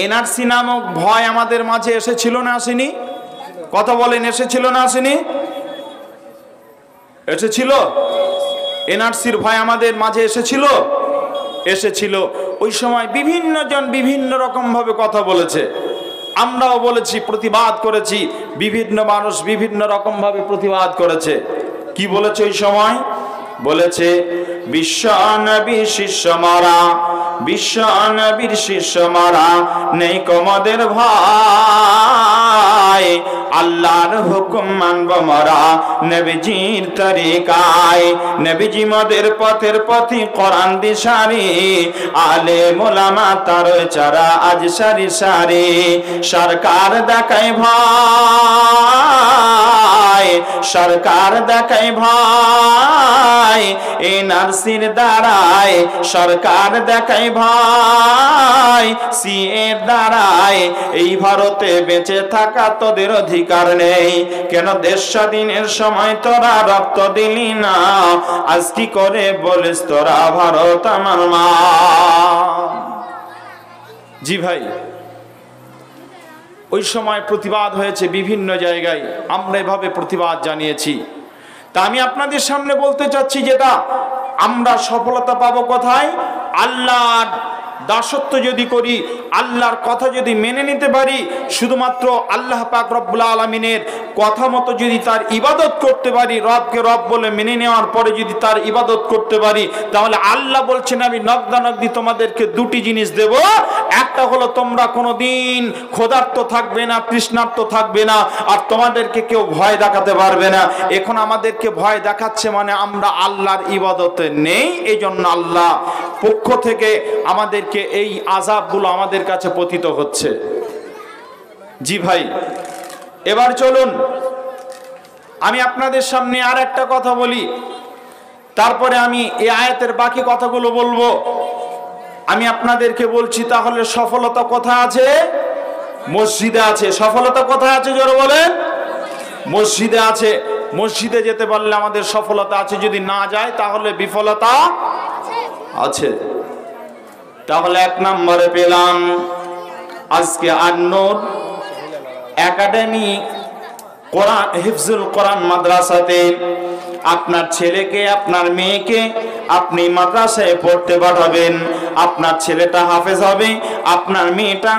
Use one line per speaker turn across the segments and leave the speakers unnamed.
NRC নামক ভয় আমাদের মাঝে এসেছিল না আসেনি? কথা বলেন, এসেছিল না আসেনি? এসেছিল। এনআরসির ভয় আমাদের মাঝে এসেছিল, এসেছিল। ওই সময় বিভিন্ন জন বিভিন্ন রকম ভাবে কথা বলেছে, আমরাও বলেছি, প্রতিবাদ করেছি। বিভিন্ন মানুষ বিভিন্ন রকম ভাবে প্রতিবাদ করেছে। কি বলেছে ওই সময়? বলেছে বিশ্ব নবীর শিষ্য মারা, বিশ্ব নবীর শিষ্য মারা, নেই কমদের ভয়, আল্লাহর হুকুম মানব মরা নবীজির তরিকায়, নবীজি মদের পথের পথি, কোরআন দিশারি, আলেম ওলামা তার চারা আজ সারি সারি, সরকার দেখায় ভয়, সরকার দেখায় ভয়, এনআরসির দ্বারায় সরকার দেখায় ভয়, সিএর দ্বারায় এই ভারতে বেঁচে থাকা তোদের অধিকার নেই। কেন দেশ স্বাধীনের সময় তোরা রক্ত দিলি না, আজ কি করে বলিস তোরা ভারত আমার মা? জি ভাই, ওই সময় প্রতিবাদ হয়েছে বিভিন্ন জায়গায়, আমরা এভাবে প্রতিবাদ জানিয়েছি। তা আমি আপনাদের সামনে বলতে চাচ্ছি, যেটা আমরা সফলতা পাবো কোথায়? আল্লাহর দাসত্ব যদি করি, আল্লাহর কথা যদি মেনে নিতে পারি, শুধুমাত্র আল্লাহ পাক রব্বুল আলামিনের কথা মতো যদি তার ইবাদত করতে পারি, রবকে রব বলে মেনে নেওয়ার পরে যদি তার ইবাদত করতে পারি, তাহলে আল্লাহ বলছেন আমি নগদানগদি তোমাদেরকে দুটি জিনিস দেব। একটা হলো তোমরা কোনোদিন ক্ষুধার্ত থাকবে না, তৃষ্ণার্ত থাকবে না, আর তোমাদেরকে কেউ ভয় দেখাতে পারবে না। এখন আমাদেরকে ভয় দেখাচ্ছে, মানে আমরা আল্লাহর ইবাদতে নেই, এই জন্য আল্লাহ পক্ষ থেকে আমাদেরকে এই আযাবগুলো আমাদের কাছে পতিত হচ্ছে। জি ভাই, এবার চলুন আমি আপনাদের সামনে আর একটা কথা বলি, তারপরে আমি এই আয়াতের বাকি কথাগুলো বলবো। আমি আপনাদেরকে বলছি, তাহলে সফলতা কোথায় আছে? মসজিদে আছে। সফলতা কোথায় আছে জোরে বলেন? মসজিদে আছে। মসজিদে যেতে পারলে আমাদের সফলতা আছে, যদি না যায় তাহলে বিফলতা আছে। তাহলে এক নম্বরে পেলাম আজকে আন-নূর একাডেমি কোরআন হিফজুল কোরআন মাদ্রাসাতে আপনার ছেলেকে আপনার মেয়েকে আপনি মাদ্রাসায় পড়তে পাঠাবেন। আপনার ছেলেটা হাফেজ হবে, আপনার মেয়েটা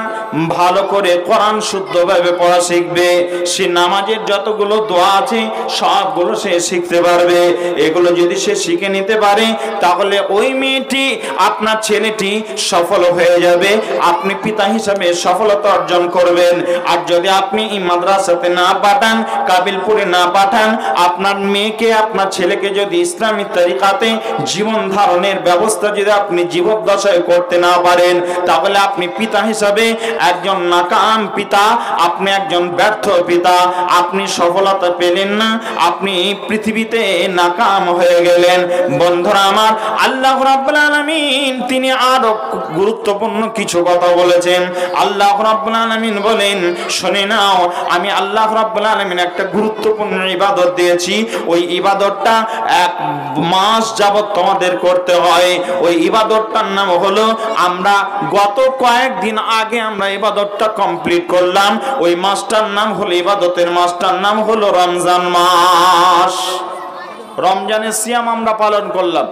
ভালো করে কোরআন শুদ্ধভাবে পড়া শিখবে। সে নামাজের যতগুলো দোয়া আছে সবগুলো সে শিখতে পারবে। এগুলো যদি সে শিখে নিতে পারে, তাহলে ওই মেয়েটি, আপনার ছেলেটি সফল হয়ে যাবে। আপনি পিতা হিসাবে সফলতা অর্জন করবেন। আর যদি আপনি এই মাদ্রাসাতে না পাঠান, কাবিলপুরে না পাঠান, আপনার মেয়েকে আপনার ছেলেকে যদি ইসলামী তরিকাতে জীবন ধারণের ব্যবস্থা যদি আপনি জীবদ্দশায় করতে না পারেন, তাহলে আপনি পিতা হিসাবে একজন নাকাম পিতা, আপনি একজন ব্যর্থ পিতা। আপনি সফলতা পেলেন না, আপনি পৃথিবীতে নাকাম হয়ে গেলেন। বন্ধুরা আমার, আল্লাহ রাব্বুল আলামিন তিনি আরো গুরুত্বপূর্ণ কিছু কথা বলেছেন। আল্লাহ রাব্বুল আলামিন বলেন, শুনে নাও, আমি আল্লাহ রাব্বুল আলামিন একটা গুরুত্বপূর্ণ ইবাদত দিয়েছি। ওই ইবাদতটা 1 মাস যাবত তোমাদের করতে হয়। ওই ইবাদতটার নাম হলো, আমরা গত কয়েকদিন আগে আমরা ইবাদতটা কমপ্লিট করলাম। ওই মাসটার নাম হলো, ইবাদতের মাসটার নাম হলো রমজান মাস। রমজানের সিয়াম আমরা পালন করলাম।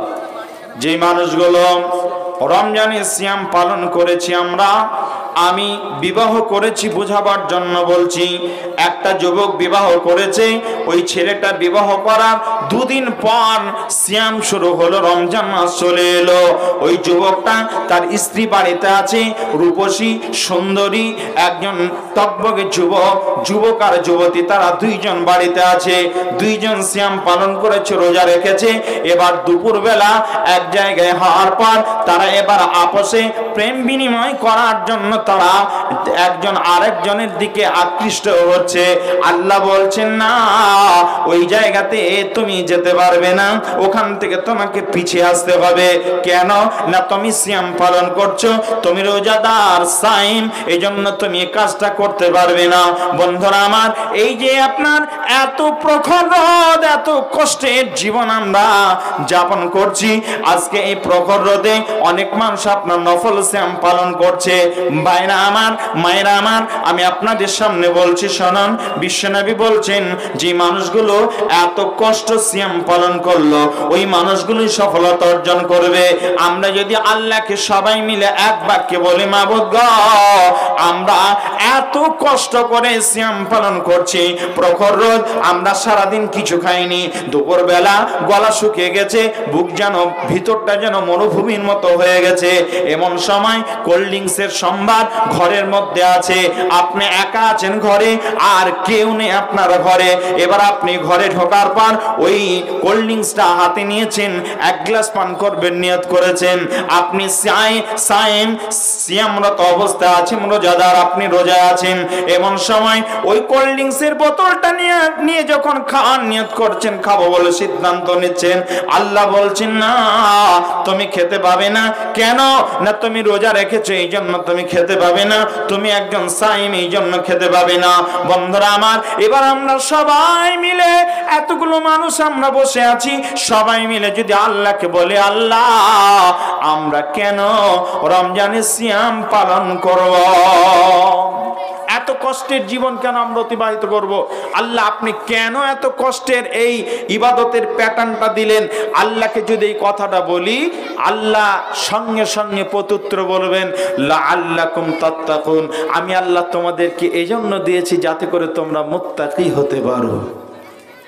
যে মানুষগুলো রমজানের সিয়াম পালন করেছি আমরা, আমি বিবাহ করেছি বোঝাবার জন্য বলছি। একটা যুবক বিবাহ করেছে, ওই ছেলেটা বিবাহ করার 2 দিন পর সিয়াম শুরু হলো, রমজান মাস চলে এলো। ওই যুবকটা তার স্ত্রী বাড়িতে আছে, রূপসী সুন্দরী একজন টকবকে যুবক আর যুবতী, তারা 2 জন বাড়িতে আছে। 2 জন সিয়াম পালন করেছে, রোজা রেখেছে। এবার দুপুর বেলা এক জায়গায় হওয়ার পর তারা এবার আপসে প্রেম বিনিময় করার জন্য তারা একজন আরেকজনের দিকে আকৃষ্ট হচ্ছে। আল্লাহ বলছেন, না, ওই জায়গাতে তুমি যেতে পারবে না, ওখান থেকে তোমাকে পিছিয়ে আসতে হবে। কেন না, তুমি সিয়াম পালন করছো, তুমি রোজাদার সাইম, এই জন্য তুমি কাজটা করতে পারবে না। বন্ধুরা আমার, এই যে আপনার এত প্রখর রোদ, এত কষ্টের জীবন আমরা যাপন করছি, আজকে এই প্রখর রোদে অনেক মানুষ আপনার নফল সিয়াম পালন করছে। ভাইরা আমার, মায়েরা আমার, আমি আপনাদের সামনে বলছি শুনুন, বিশ্বনবী বলছেন যে মানুষগুলো এত কষ্ট সিয়াম পালন করলো ওই মানুষগুলোই সফলতা অর্জন করবে। আমরা যদি আল্লাহকে সবাই মিলে এক বাক্যে বলি মাবুদ গো, আমরা এত কষ্ট করে সিয়াম পালন করছি, প্রখর রোদ, আমরা সারাদিন কিছু খাইনি, দুপুর বেলা গলা শুকিয়ে গেছে, বুক যেন ভিতরটা যেন মরুভূমির মতো হয়ে গেছে, এমন সময় কোল্ড ড্রিঙ্কসের সম্ভার ঘরের মধ্যে আছে, আপনি একা আছেন ঘরে আর কেউ নেই আপনার ঘরে। এবার আপনি ঘরে ঢোকার পর ওই কোল্ড ড্রিঙ্কসটা হাতে নিয়েছেন, এক গ্লাস পান করবেন নিয়ত করেছেন, আপনি সিয়ামরত অবস্থা আছেন, রোজাদার, আপনি রোজায় আছেন, এমন সময় ওই কোল্ড ড্রিঙ্কসের বোতলটা নিয়ে যখন খাওয়ার নিয়ত করছেন, খাবো বলে সিদ্ধান্ত নিচ্ছেন, আল্লাহ বলছেন না তুমি খেতে পাবে না। কেন না, তুমি রোজা রেখেছো এই জন্য তুমি খেতে পাবে না, তুমি একজন সাইম এই জন্য খেতে পাবে না। বন্ধুরা আমার, এবার আমরা সবাই মিলে, এতগুলো মানুষ আমরা বসে আছি, সবাই মিলে যদি আল্লাহকে বলে আল্লাহ আমরা কেন রমজানের সিয়াম পালন করব, এত কষ্টের জীবন কেন আমরা অতিবাহিত করব? আল্লাহ আপনি কেন এত কষ্টের এই ইবাদতের প্যাটার্নটা দিলেন? আল্লাহকে যদি এই কথাটা বলি, আল্লাহ সঙ্গে সঙ্গে প্রত্যুত্তর বলবেন লাআল্লাকুম তাত্তাকুন, আমি আল্লাহ তোমাদেরকে এই জন্য দিয়েছি যাতে করে তোমরা মুত্তাকি হতে পারো।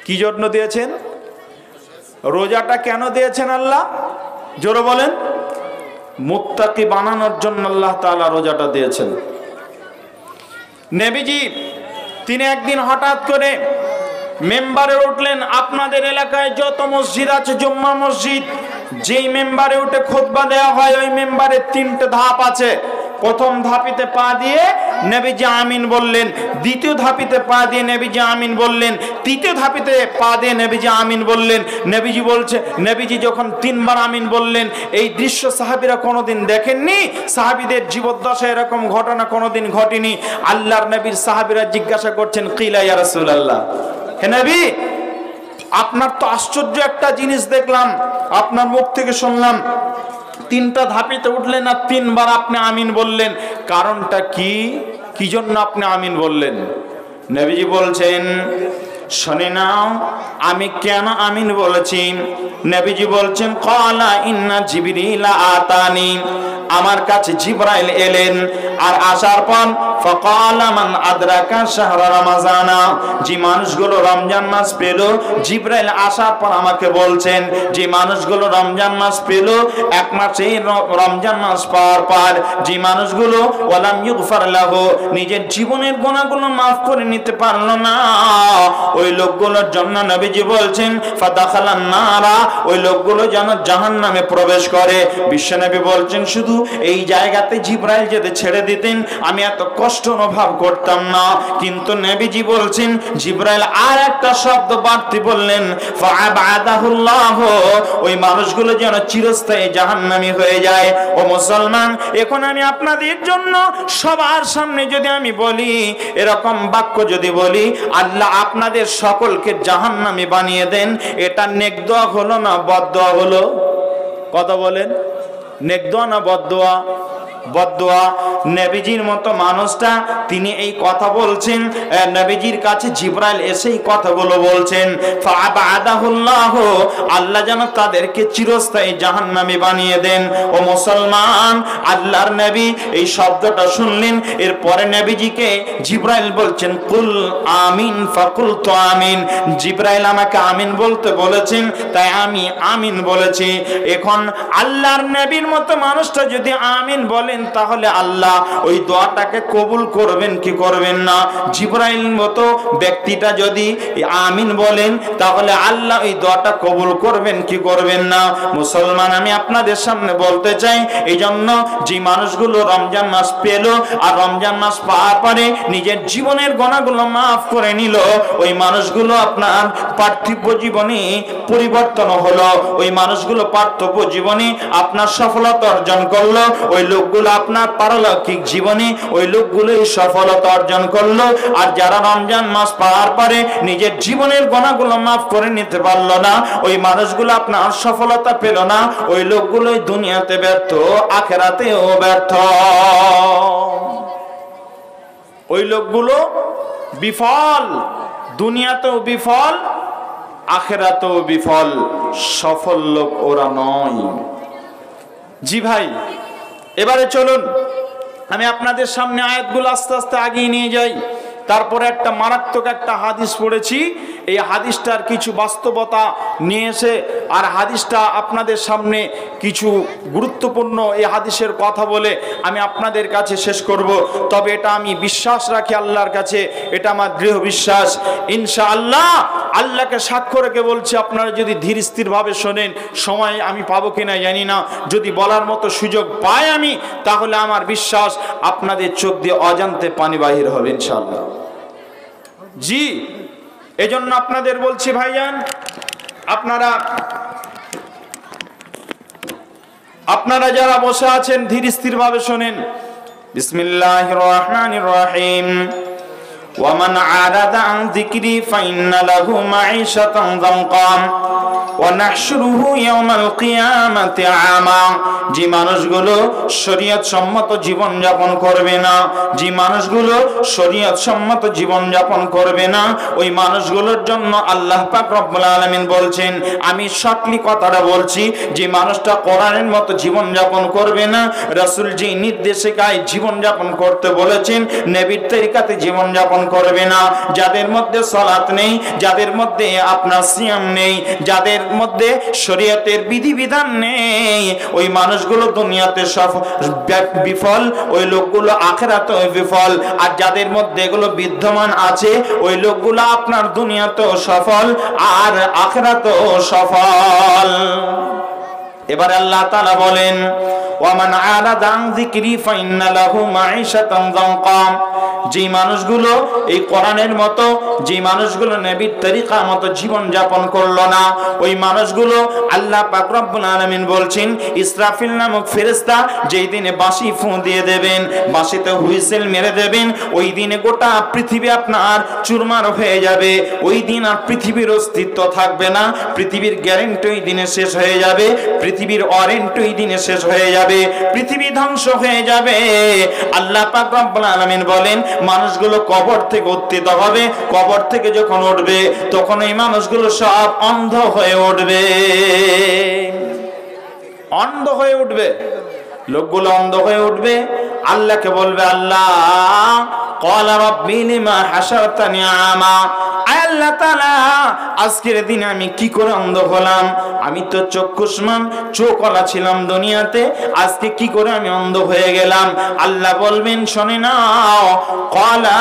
কি জন্য দিয়েছেন? রোজাটা কেন দিয়েছেন আল্লাহ? জোরে বলেন। মুত্তাকি বানানোর জন্য আল্লাহ তাআলা রোজাটা দিয়েছেন। নবীজি তিনি একদিন হঠাৎ করে মেম্বারে উঠলেন। আপনাদের এলাকায় যত মসজিদ আছে, জুম্মা মসজিদ, যেই মেম্বারে উঠে খুতবা দেওয়া হয় ওই মেম্বারে 3টে ধাপ আছে। প্রথম ধাপিতে পা দিয়ে নবীজি আমিন বললেন, দ্বিতীয় ধাপিতে পা দিয়ে নবীজি আমিন বললেন, তৃতীয় ধাপিতে পা দিয়ে নবীজি আমিন বললেন। নবীজি যখন 3বার আমিন বললেন, এই দৃশ্য সাহাবীরা কোনোদিন দেখেননি, সাহাবীদের জীবদ্দশায় এরকম ঘটনা কোনোদিন ঘটেনি। আল্লাহর নবীর সাহাবীরা জিজ্ঞাসা করছেন কিলা ইয়া রাসূলুল্লাহ, হে নবী আপনার তো আশ্চর্য একটা জিনিস দেখলাম, আপনার মুখ থেকে শুনলাম 3টা ধাপিতে উঠলেন আর 3বার আপনি আমিন বললেন, কারণটা কি? কি জন্য আপনি আমিন বললেন? নবীজি বলছেন শুনে নাও আমি কেন আমিন বলেছি। নবীজি বলছেন ক্বালা ইন্না জিবরিল আতানি, আমার কাছে জিবরাইল এলেন, আর আসার পর ফাকালা মান আদরাকা শাহরা রমাজানা, যে মানুষগুলো রমজান মাস পেল, জিবরাইল আসার পর আমাকে বলছেন যে মানুষগুলো রমজান মাস পেল, এক মাসে রমজান মাস পার পার যে মানুষগুলো ওয়ালাম ইগফার লাহু, নিজের জীবনের গুনাহগুলো মাফ করে নিতে পারলো না, ওই লোকগুলোর জন্য নবীজি বলছেন ফাদাখালান নারা, ওই লোকগুলো যেন জাহান্নামে প্রবেশ করে। বিশ্বনবী বলছেন শুধু এই জায়গাতে জিবরাইল যদি ছেড়ে দিতেন আমি এত কষ্ট অনুভব করতাম না, কিন্তু নবীজি বলছেন জিবরাইল আর একটা শব্দ বাড়তি বললেন ফাআবাদাহুল্লাহ, ওই মানুষগুলো যেন চিরস্থায়ী জাহান্নামী হয়ে যায়। ও মুসলমান, এখন আমি আপনাদের জন্য সবার সামনে যদি আমি বলি, এরকম বাক্য যদি বলি আল্লাহ আপনাদের সকলকে জাহান্নামী বানিয়ে দেন, এটা নেক দোয়া হলো না বদদোয়া হলো? কথা বলেন, নেক দোয়া না বদদোয়া? বদদোয়া। নবীজির মতো মানুষটা তিনি এই কথা বলছেন, নবীজির কাছে জিবরাইল এসে এই কথাগুলো বলছেন ফাআবাদাহুল্লাহ, আল্লাহ যেন তাদেরকে চিরস্থায়ী জাহান্নামী বানিয়ে দেন। ও মুসলমান, আল্লাহর নবী এই শব্দটা শুনলেন, এরপরে নবীজিকে জিবরাইল বলছেন কুল আমিন, ফাকুলতু আমিন, জিবরাইল আমাকে আমিন বলতে বলেছেন তাই আমি আমিন বলেছি। এখন আল্লাহর নবীর মতো মানুষটা যদি আমিন বলেন তাহলে আল্লাহ ওই দোয়াটাকে কবুল করবেন কি করবেন না? জিবরাইল মতো ব্যক্তিটা যদি আমিন বলেন তাহলে আল্লাহ ওই দোয়াটা কবুল করবেন কি করবেন না? মুসলমান, আমি আপনাদের সামনে বলতে চাই, এই জন্য যে মানুষগুলো রমজান মাস পেল আর রমজান মাস পাওয়ার পরে নিজের জীবনের গুনাহগুলো মাফ করে নিল, ওই মানুষগুলো আপনার পার্থিব জীবনে পরিবর্তন হলো, ওই মানুষগুলো পার্থিব জীবনে আপনার সফলতা অর্জন করলো, ওই লোকগুলো লোকগুলো আপনার পারলৌকিক জীবনে ওই লোকগুলোই সফলতা অর্জন করলো। আর যারা রমজান মাস পাওয়ার পরে নিজের জীবনের গুনাহগুলো মাফ করে নিতে পারলো না, ওই মানুষগুলো আপনার সফলতা পেল না। ওই লোকগুলোই দুনিয়াতে ব্যর্থ, আখিরাতেও ব্যর্থ। ওই লোকগুলো বিফল, দুনিয়াতেও বিফল, আখিরাতেও বিফল। সফল লোক ওরা নয়। জি ভাই, এবারে চলুন আমি আপনাদের সামনে আয়াতগুলো আস্তে আস্তে আগিয়ে নিয়ে যাই। তারপরে একটা মারাত্মক একটা হাদিস পড়েছি, এই হাদিসটার কিছু বাস্তবতা নিয়ে এসে আর হাদিসটা আপনাদের সামনে কিছু গুরুত্বপূর্ণ এই হাদিসের কথা বলে আমি আপনাদের কাছে শেষ করব। তবে এটা আমি বিশ্বাস রাখি আল্লাহর কাছে, এটা আমার দৃঢ় বিশ্বাস ইনশাআল্লাহ। আল্লাহকে সাক্ষ্য রেখে বলছি, আপনারা যদি ধীর স্থিরভাবে শোনেন, সময় আমি পাবো কিনা জানি না, যদি বলার মতো সুযোগ পাই আমি, তাহলে আমার বিশ্বাস আপনাদের চোখ দিয়ে অজান্তে পানি বাহির হবে ইনশাআল্লাহ। জি, এজন্য আপনাদের বলছি ভাইজান, আপনারা যারা বসে আছেন ধীর স্থিরভাবে শোনেন। বিসমিল্লাহির রহমানির রহিম। ওয়ামান আরাদা আন যিকরি ফাইন্না লাহু মাঈশাতান যানকা ওয়া নাহশুরুহু ইয়াওমাল কিয়ামাতি আমা। যে মানুষগুলো শরীয়ত সম্মত জীবন যাপন করবে না, যে মানুষগুলো শরীয়ত সম্মত জীবন যাপন করবে না, ওই মানুষগুলোর জন্য আল্লাহ পাক রব্বুল আলামিন বলছেন, আমি সত্যি কথাটা বলছি, যে মানুষটা কোরআনের মতো জীবন যাপন করবে না, রাসূল যে নির্দেশিকায় জীবন যাপন করতে বলেছেন, নবীর তরিকাতে জীবন যাপন করবে না, যাদের মধ্যে সালাত নেই, যাদের মধ্যে আপনার সিয়াম নেই, যাদের মধ্যে শরীয়তের বিধিবিধান নেই, ওই মানুষগুলো দুনিয়াতে বিফল, ওই লোকগুলো আখিরাতেও বিফল। আর যাদের মধ্যে এগুলো বিদ্যমান আছে, ওই লোকগুলো আপনার দুনিয়াতেও সফল আর আখিরাতেও সফল। এবার আল্লাহ তাআলা বলেন, ওয়ামান আরাদা আন যিকরি ফাইন্না লাহু মাঈশাতান যানকা। যে মানুষগুলো এই কোরআনের মতো, যে মানুষগুলো নবীর তরিকা মতো জীবন যাপন করলো না, ওই মানুষগুলো আল্লাহ পাক রব্বুল আলামিন বলছেন, ইসরাফিল নামক ফেরেশতা যেই দিনে বাঁশি ফুঁ দিয়ে দেবেন, বাঁশিতে হুইসেল মেরে দেবেন, ওই দিনে গোটা পৃথিবী আপনার চুরমার হয়ে যাবে। ওই দিন আর পৃথিবীর অস্তিত্ব থাকবে না, পৃথিবীর গ্যারান্টি ওই দিনে শেষ হয়ে যাবে, পৃথিবীর ওয়ারেন্টি ওই দিনে শেষ হয়ে যাবে, পৃথিবী ধ্বংস হয়ে যাবে। আল্লাহ পাক রব্বুল আলামিন বলেন, মানুষগুলো কবর থেকে উত্থিত হবে, কবর থেকে যখন উঠবে তখন এই মানুষগুলো সব অন্ধ হয়ে উঠবে, অন্ধ হয়ে উঠবে, লোকগুলো অন্ধ হয়ে উঠবে। আল্লাহকে বলবে, আল্লাহ ক্বালা রাব্বি লিমা হাশারতানি আমা। আল্লাহ তাআলা, আজকের দিনে আমি কি করে অন্ধ হলাম? আমি তো চক্ষুষ্মান, চোখওয়ালা ছিলাম দুনিয়াতে, আজকে কি করে আমি অন্ধ হয়ে গেলাম? আল্লাহ বলবেন, শুনে নাও, ক্বালা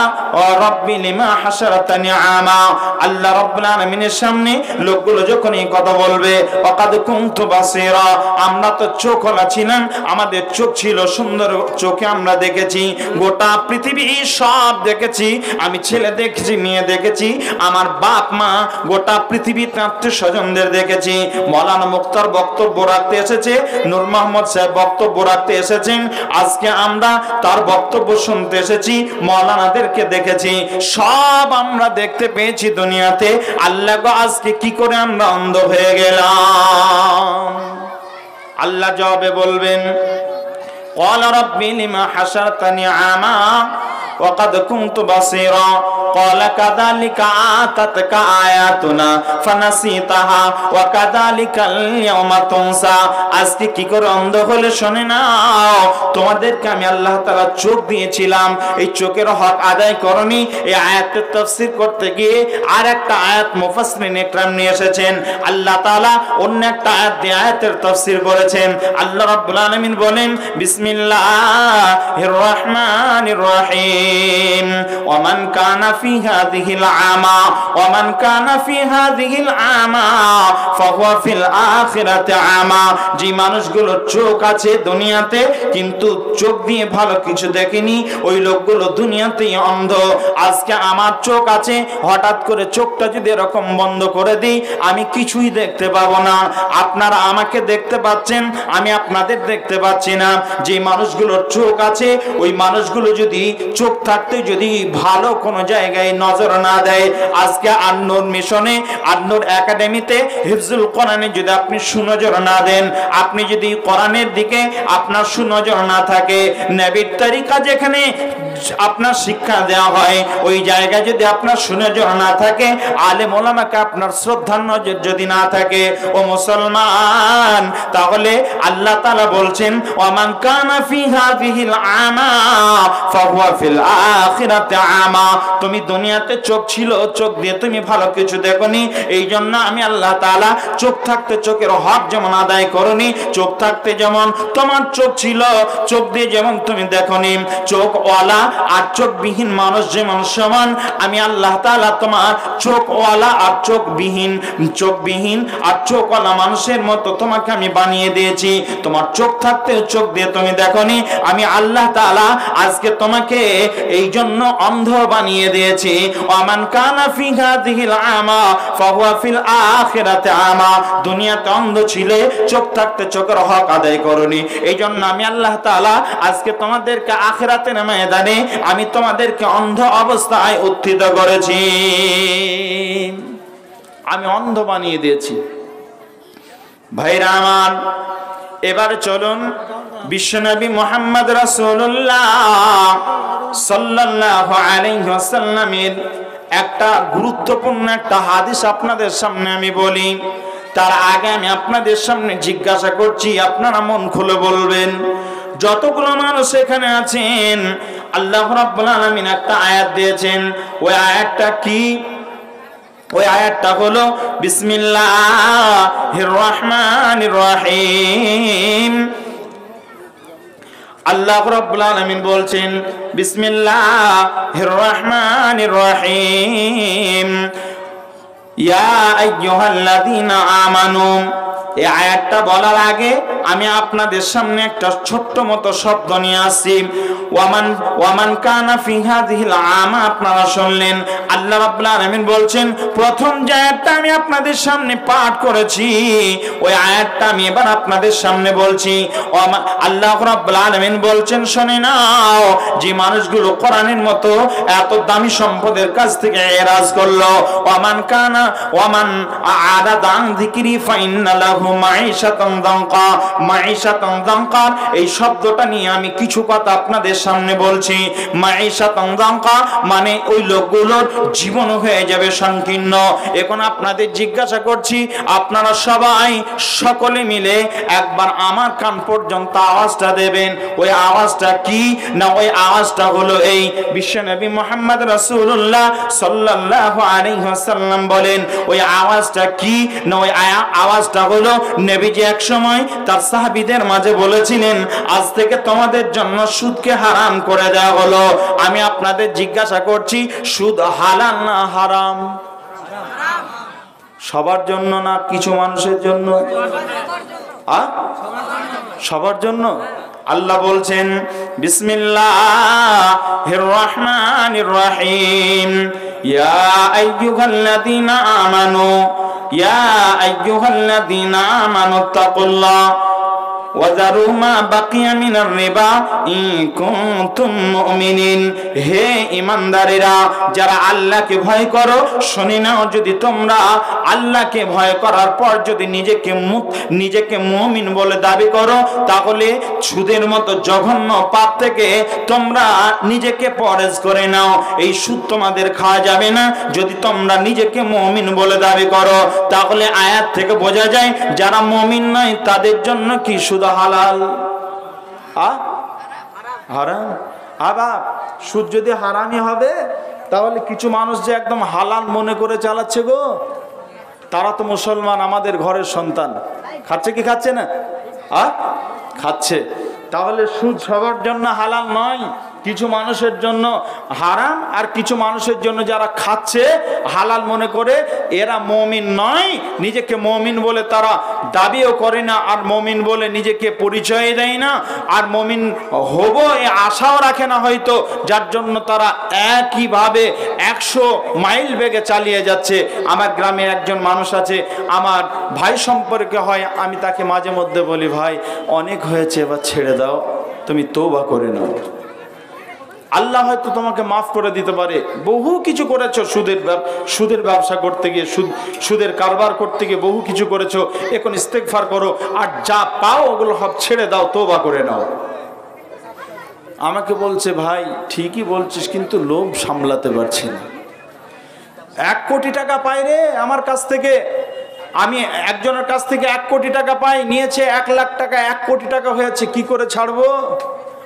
রাব্বি লিমা হাশারতানি আমা। আল্লাহ রাব্বুল আলামিনের সামনে লোকগুলো যখন এই কথা বলবে, ওয়াকাদ কুনতু বাসীরা, আমরা তো চোখওয়ালা ছিলাম, আমাদের চোখ ছিল সুন্দর, চোখে আমরা দেখেছি গোটা পৃথিবী সব দেখেছি, আমি ছেলে দেখেছি, মেয়ে দেখেছি, আমার বাপ মা, গোটা পৃথিবীর আত্মীয় স্বজনদের দেখেছি। মৌলানা মুক্তার বক্তব্য রাখতে এসেছে, নূর মোহাম্মদ সাহেব বক্তব্য রাখতে এসেছেন, আজকে আমরা তার বক্তব্য শুনতে এসেছি, মৌলানাদেরকে দেখেছি, সব আমরা দেখতে পেয়েছি দুনিয়াতে। আল্লাহ গো, আজকে কি করে আমরা অন্ধ হয়ে গেলাম? আল্লাহ জবাবে বলবেন, ক্বালা রাব্বি লিমা হাশারতানি আমা ওয়াকাদ কুনতু বাসীরা ক্বালা কাযালিকা আতাতকা আয়াতুনা ফানাসিতাহা ওয়া কাযালিকাল ইয়াওমা তুনসা। আজকে কি করে অন্ধ হলে শুনে নাও, তোমাদেরকে আমি আল্লাহ তাআলা চোখ দিয়েছিলাম, এই চোখের হক আদায় করনি। এই আয়াতের তাফসীর করতে গিয়ে আর একটা আয়াত মুফাসসিরিন ইকরাম নিয়ে এসেছেন। আল্লাহ তাআলা অন্য একটা আয়াত দিয়ে আয়াতের তাফসীর করেছেন। আল্লাহ রাব্বুল আলামিন বলেন, বিসমিল্লাহির রহমানির রহিম। الرحيم ومن كان في هذه الأعمى ومن كان في هذه الأعمى فهو في الآخرة أعمى যে মানুষগুলোর চোখ আছে দুনিয়াতে কিন্তু চোখ দিয়ে ভালো কিছু দেখেনি ওই লোকগুলো দুনিয়াতেই অন্ধ। আজকে আমার চোখ আছে, হঠাৎ করে চোখটা যদি এরকম বন্ধ করে দিই আমি কিছুই দেখতে পাবো না। আপনারা আমাকে দেখতে পাচ্ছেন, আমি আপনাদের দেখতে পাচ্ছি না। যে মানুষগুলোর চোখ আছে ওই মানুষগুলো যদি চোখ থাকতে যদি ভালো কোনো জায়গায় নজর না দেয়, আজকে আন-নূর মিশনে আন-নূর একাডেমিতে হিফজুল কোরআনে যদি আপনি সুনজর না দেন, আপনি যদি কোরআনের দিকে আপনার সুনজর না থাকে, নবীর তরিকা যেখানে আপনার শিক্ষা দেওয়া হয় ওই জায়গায় যদি আপনার সুনজর না থাকে, আলেম ওলামাকে আপনার শ্রদ্ধা নজর যদি না থাকে, ও মুসলমান, তাহলে আল্লাহ তাআলা বলছেন ওয়ামান কানা ফি হাযিহিল আমা ফাহুয়া ফিল আখিরাতি আমা। তুমি দুনিয়াতে চোখ ছিল, চোখ দিয়ে তুমি ভালো কিছু দেখোনি, এই জন্য আমি আল্লাহ তাআলা চোখ থাকতে চোখের হক যেমন আদায় করনি, চোখ থাকতে যেমন তোমার চোখ ছিল, চোখ দিয়ে যেমন তুমি দেখোনি, চোখওয়ালা আর চোখবিহীন মানুষ যেমন সমান, আমি আল্লাহ তাআলা তোমার চোখওয়ালা আর চোখবিহীন আর চোখওয়ালা মানুষের মতো তোমাকে আমি বানিয়ে দিয়েছি। তোমার চোখ থাকতে চোখ দিয়ে তুমি দেখোনি, আমি আল্লাহ তাআলা আজকে তোমাকে এই জন্য অন্ধ বানিয়ে দিয়েছি। ওয়ামান কানা ফি হাযিহিল আমা ফাহুয়া ফিল আখিরাতি আমা। দুনিয়াতে অন্ধ ছিলে, চোখ থাকতে চোখের হক আদায় করনি, এই জন্য আমি আল্লাহ তাআলা আজকে তোমাদেরকে আখিরাতের ময়দানে আমি তোমাদেরকে অন্ধ অবস্থায় উত্থিত করেছি, আমি অন্ধ বানিয়ে দিয়েছি। ভাইরা আমার, এবার চলুন বিশ্বনবী মুহাম্মদ রাসূলুল্লাহ সাল্লাল্লাহু আলাইহি ওয়াসাল্লামের একটা গুরুত্বপূর্ণ একটা হাদিস আপনাদের সামনে আমি বলি। তার আগে আমি আপনাদের সামনে জিজ্ঞাসা করছি, আপনারা মন খুলে বলবেন। যতগুলো মানুষ এখানে আছেন, আল্লাহ রাব্বুল আলামিন একটা আয়াত দিয়েছেন। ওই আয়াতটা কি? ওই আয়াতটা হলো বিসমিল্লাহির রহমানির রহিম। আল্লাহ রাব্বুল আলামিন বলছেন বিসমিল্লাহির রহমানির রহিম, ইয়া আইয়ুহাল্লাযীনা আমানু। এই আয়াতটা বলার আগে আমি আপনাদের সামনে একটা ছোট্ট মতো শব্দ নিয়ে আসি। ওয়ামান কানা ফি হাযিহিল আমা, আপনারা শুনলেন আল্লাহ রাব্বুল আলামিন বলছেন, প্রথম যে আয়াতটা আমি আপনাদের সামনে পাঠ করেছি ওই আয়াতটা আমি এবার আপনাদের সামনে বলছি। আল্লাহ রাব্বুল আলামিন বলছেন, শুনে নাও, যে মানুষগুলো কোরআনের মতো এত দামি সম্পদের কাছ থেকে এরাজ করলো, ওয়ামান আ'রাদা আন যিকরি ফাইন্না লাহু মাঈশাতান দানকা। মাঈশাতান দানকা এই শব্দটা নিয়ে আমি কিছু কথা আপনাদের সামনে বলছি। মাঈশাতান দানকা মানে ওই লোকগুলোর জীবন হয়ে যাবে সংকীর্ণ। এখন আপনাদের জিজ্ঞাসা করছি, আপনারা সবাই সকলে মিলে একবার আমার কান পর্যন্ত আওয়াজটা দেবেন। ওই আওয়াজটা কি? না ওই আওয়াজটা হলো এই, বিশ্বনবী মুহাম্মদ রাসূলুল্লাহ সাল্লাল্লাহু আলাইহি ওয়াসাল্লাম বলেন ওই আওয়াজটা কি? না ওই আওয়াজটা হলো নবীজি এক সময় তার সাহাবীদের মাঝে বলেছিলেন, আজ থেকে তোমাদের জন্য সুদকে হারাম করে দেওয়া হলো। আমি আপনাদের জিজ্ঞাসা করছি, সুদ হালাল না হারাম? সবার জন্য না কিছু মানুষের জন্য? সবার জন্য। আল্লাহ বলছেন বিসমিল্লাহির রহমানির রহিম, ইয়া আইয়ুহাল্লাযীনা আমানু ইয়া আইয়ুহাল্লাযীনা আমানু তাকুল্লাহ ওয়া যারু মা বাকিয়া মিনার রিবা ইন কুনতুম মুমিনিন। হে ঈমানদারেরা, যারা আল্লাহকে ভয় করো, শুনে নাও, যদি তোমরা আল্লাহকে ভয় করার পর যদি নিজেকে মুমিন বলে দাবি করো, তাহলে সুদের মতো জঘন্য পাপ থেকে তোমরা নিজেকে পরহেজ করে নাও। এই সুদ তোমাদের খাওয়া যাবে না যদি তোমরা নিজেকে মুমিন বলে দাবি করো। তাহলে আয়াত থেকে বোঝা যায় যারা মুমিন নয় তাদের জন্য কি সুদ হালাল? হারাম। আবার সুদ যদি হারামই হবে তাহলে কিছু মানুষ যে একদম হালাল মনে করে চালাচ্ছে গো, তারা তো মুসলমান, আমাদের ঘরের সন্তান। খাচ্ছে কি খাচ্ছে না? খাচ্ছে। তাহলে সুদ সবার জন্য হালাল নয়। কিছু মানুষের জন্য হারাম, আর কিছু মানুষের জন্য যারা খাচ্ছে হালাল মনে করে, এরা মুমিন নয়। নিজেকে মুমিন বলে তারা দাবিও করে না, আর মুমিন বলে নিজেকে পরিচয় দেয় না, আর মুমিন হব এই আশাও রাখে না হয়তো, যার জন্য তারা একইভাবে 100 মাইল বেগে চালিয়ে যাচ্ছে। আমার গ্রামে একজন মানুষ আছে, আমার ভাই সম্পর্কে হয়, আমি তাকে মাঝে মধ্যে বলি, ভাই অনেক হয়েছে, এবার ছেড়ে দাও, তুমি তওবা করে নাও, আল্লাহ হয়তো তোমাকে মাফ করে দিতে পারে। বহু কিছু করেছো, সুদের ব্যবসা করতে গিয়ে, সুদের কারবার করতে গিয়ে বহু কিছু করেছো, এখন ইস্তেগফার করো, আর যা পাও ওগুলো সব ছেড়ে দাও, তওবা করে নাও। আমাকে বলছে, ভাই ঠিকই বলছিস, কিন্তু লোভ সামলাতে পারছি না। 1 কোটি টাকা পাই রে আমার কাছ থেকে, আমি একজনের কাছ থেকে 1 কোটি টাকা পাই, নিয়েছে 1 লাখ টাকা, 1 কোটি টাকা হয়েছে, কি করে ছাড়বো?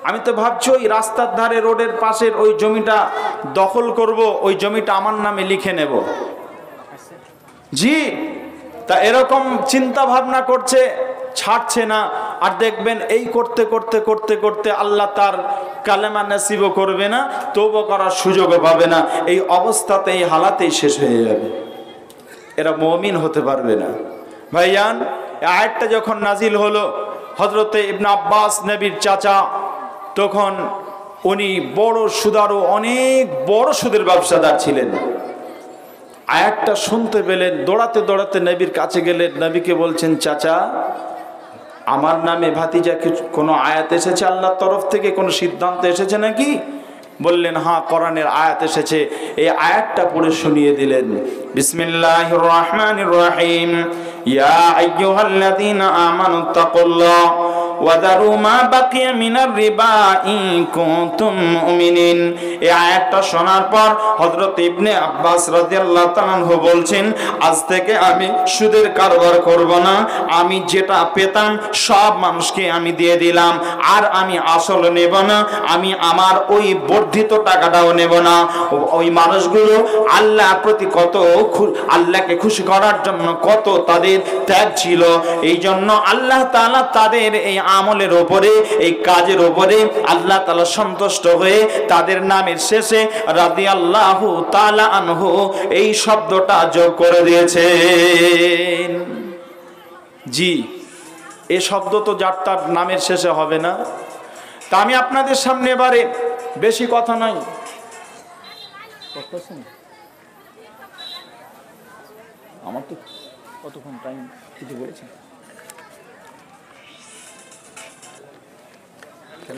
আমি তো ভাবছি ওই রাস্তার ধারে রোডের পাশের ওই জমিটা দখল করব, ওই জমিটা আমার নামে লিখে নেব। জি, তা এরকম চিন্তা ভাবনা করছে, ছাড়ছে না। আর দেখবেন এই করতে করতে করতে করতে আল্লাহ তার কালেমা নসিবও করবে না, তওবা করার সুযোগও পাবে না, এই অবস্থাতে এই হালাতেই শেষ হয়ে যাবে। এরা মুমিন হতে পারবে না। ভাইয়ান, এই আয়াতটা যখন নাজিল হলো, হযরতে ইবনে আব্বাস নবীর চাচা, তখন উনি বড় সুদারু, অনেক বড় সুদের ব্যবসাদার ছিলেন। আয়াতটা শুনতে পেলেন, দৌড়াতে দৌড়াতে নবীর কাছে গেলেন, নবীকে বলছেন, চাচা আমার নামে ভাতিজা কোনো আয়াত এসেছে আল্লাহর তরফ থেকে, কোনো সিদ্ধান্ত এসেছে নাকি? বললেন, হ্যাঁ, কোরআনের আয়াত এসেছে। এই আয়াতটা পড়ে শুনিয়ে দিলেন, বিসমিল্লাহির রহমানির রহিম, ইয়া আইয়ুহাল্লাযীনা আমানুত্তাকুল্লাহ ওয়া যারু মা বাকিয়া মিনার রিবা ইন কুনতুম মুমিনিন। এই আয়াতটা শোনার পর হযরত ইবনে আব্বাস রাদিয়াল্লাহু তাআলা আনহু বলছেন, আজ থেকে আমি সুদের কারবার করব না, আমি যেটা পেতাম সব মানুষকে আমি দিয়ে দিলাম, আর আমি আসল নেব না, আমি আমার ওই বর্ধিত টাকাটাও নেব না। ওই মানুষগুলো আল্লাহর প্রতি কত, আল্লাহকে খুশি করার জন্য কত তাদের ত্যাগ ছিল, এই জন্য আল্লাহ তাআলা তাদের এই আমলের উপরে, এই কাজের উপরে আল্লাহ তাআলা সন্তুষ্ট হয়ে তাদের নামের শেষে রাদিয়াল্লাহু তাআলা আনহু এই শব্দটা যোগ করে দিয়েছেন। জি, এই শব্দ তো যার তার নামের শেষে হবে না। তা আমি আপনাদের সামনে এবারে বেশি কথা নয়, আমার তো কতক্ষণ টাইম কিছু বলেছে,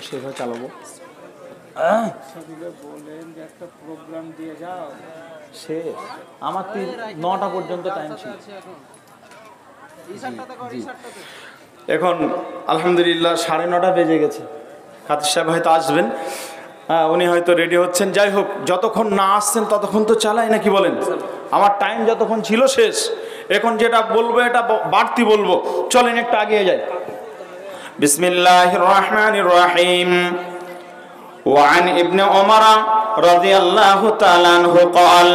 সেভাবে চালাবো। বলেন যে একটা প্রোগ্রাম দিয়ে যাও, সে আমার 9টা পর্যন্ত টাইম ছিল। এখন আলহামদুলিল্লাহ 9:30 বেজে গেছে, খাতির সাহেব হয়তো আসবেন, উনি হয়তো রেডি হচ্ছেন। যাই হোক, যতক্ষণ না আসছেন ততক্ষণ তো চালাই নাকি বলেন? আমার টাইম যতক্ষণ ছিল শেষ, এখন যেটা বলবো এটা বাড়তি বলবো, চলেন একটু আগিয়ে যাই। বিসমিল্লাহির রহমানির রহিম। وعن ابن عمر رضي الله تعالى عنه قال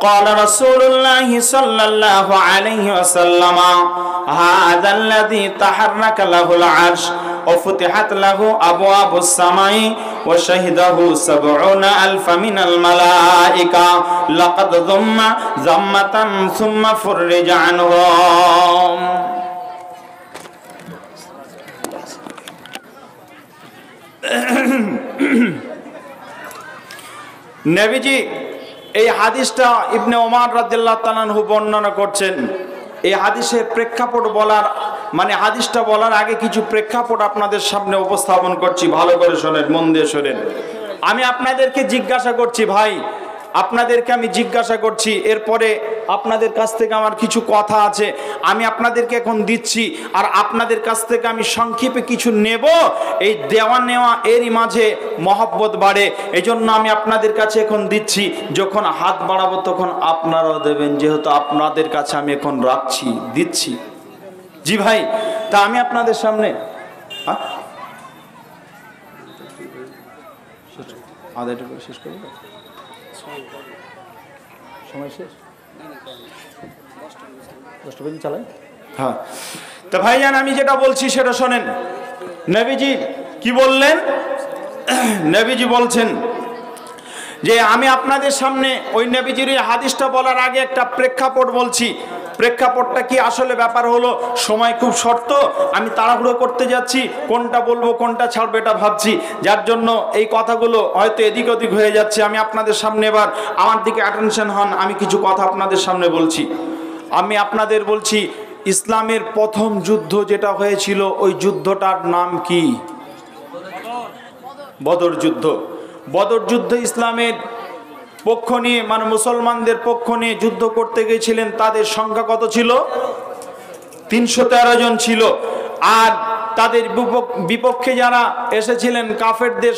قال رسول الله صلى الله عليه وسلم هذا الذي تحرك له العرش وفتحت له أبواب السماء وشهده 70,000 من الملائكة لقد ضم ضمة ثم فرج عنهم। নবীজি এই হাদিসটা ইবনে ওমর রাদিয়াল্লাহু তাআলা আনহু বর্ণনা করছেন। এই হাদিসের প্রেক্ষাপট বলার, মানে হাদিসটা বলার আগে কিছু প্রেক্ষাপট আপনাদের সামনে উপস্থাপন করছি, ভালো করে শোনেন, মন দিয়ে শোনেন। আমি আপনাদেরকে জিজ্ঞাসা করছি, ভাই আপনাদেরকে আমি জিজ্ঞাসা করছি, এরপরে আপনাদের কাছ থেকে আমার কিছু কথা আছে আমি আপনাদেরকে এখন দিচ্ছি, আর আপনাদের কাছ থেকে আমি সংক্ষেপে কিছু নেব। এই দেওয়া নেওয়া এরই মাঝে মহব্বত বাড়ে, এই জন্য আমি আপনাদের কাছে এখন দিচ্ছি, যখন হাত বাড়াবো তখন আপনারাও দেবেন, যেহেতু আপনাদের কাছে আমি এখন রাখছি, দিচ্ছি। জি ভাই, তা আমি আপনাদের সামনে আদায়টা করে শেষ করবো, সময় শেষ, 10টা পর্যন্ত চালাই। হ্যাঁ, তো ভাইজান আমি যেটা বলছি সেটা শোনেন। নবীজি কি বললেন? নবীজি বলছেন যে আমি আপনাদের সামনে ওই নবীজির হাদিসটা বলার আগে একটা প্রেক্ষাপট বলছি। প্রেক্ষাপটটা কি আসলে ব্যাপার হলো, সময় খুব শর্ত, আমি তাড়াহুড়ো করতে যাচ্ছি, কোনটা বলবো কোনটা ছাড়বো এটা ভাবছি, যার জন্য এই কথাগুলো হয়তো এদিক ওদিক হয়ে যাচ্ছে। আমি আপনাদের সামনে এবার আমার দিকে অ্যাটেনশন হন, আমি কিছু কথা আপনাদের সামনে বলছি। আমি আপনাদের বলছি ইসলামের প্রথম যুদ্ধ যেটা হয়েছিল ওই যুদ্ধটার নাম কি? বদর যুদ্ধ। বদর যুদ্ধ ইসলামের পক্ষ নিয়ে মানে মুসলমানদের পক্ষ নিয়ে যুদ্ধ করতে গিয়েছিলেন, তাদের সংখ্যা কত ছিল? 313 জন ছিল। আর তাদের বিপক্ষে যারা এসেছিলেন কাফেরদের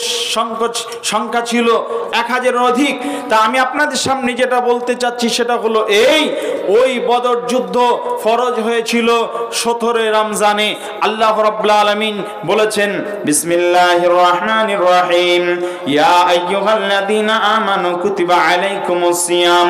সংখ্যা ছিল 1000-এর অধিক। তা আমি আপনাদের সামনে যেটা বলতে চাচ্ছি সেটা হলো ওই বদর যুদ্ধ ফরজ হয়েছিল 17 রমজানে। আল্লাহ রাব্বুল আলামিন বলেছেন বিসমিল্লাহির রহমানির রহিম, ইয়া আইয়ুহাল্লাযীনা আমানু কুতিবা আলাইকুমুস সিয়াম,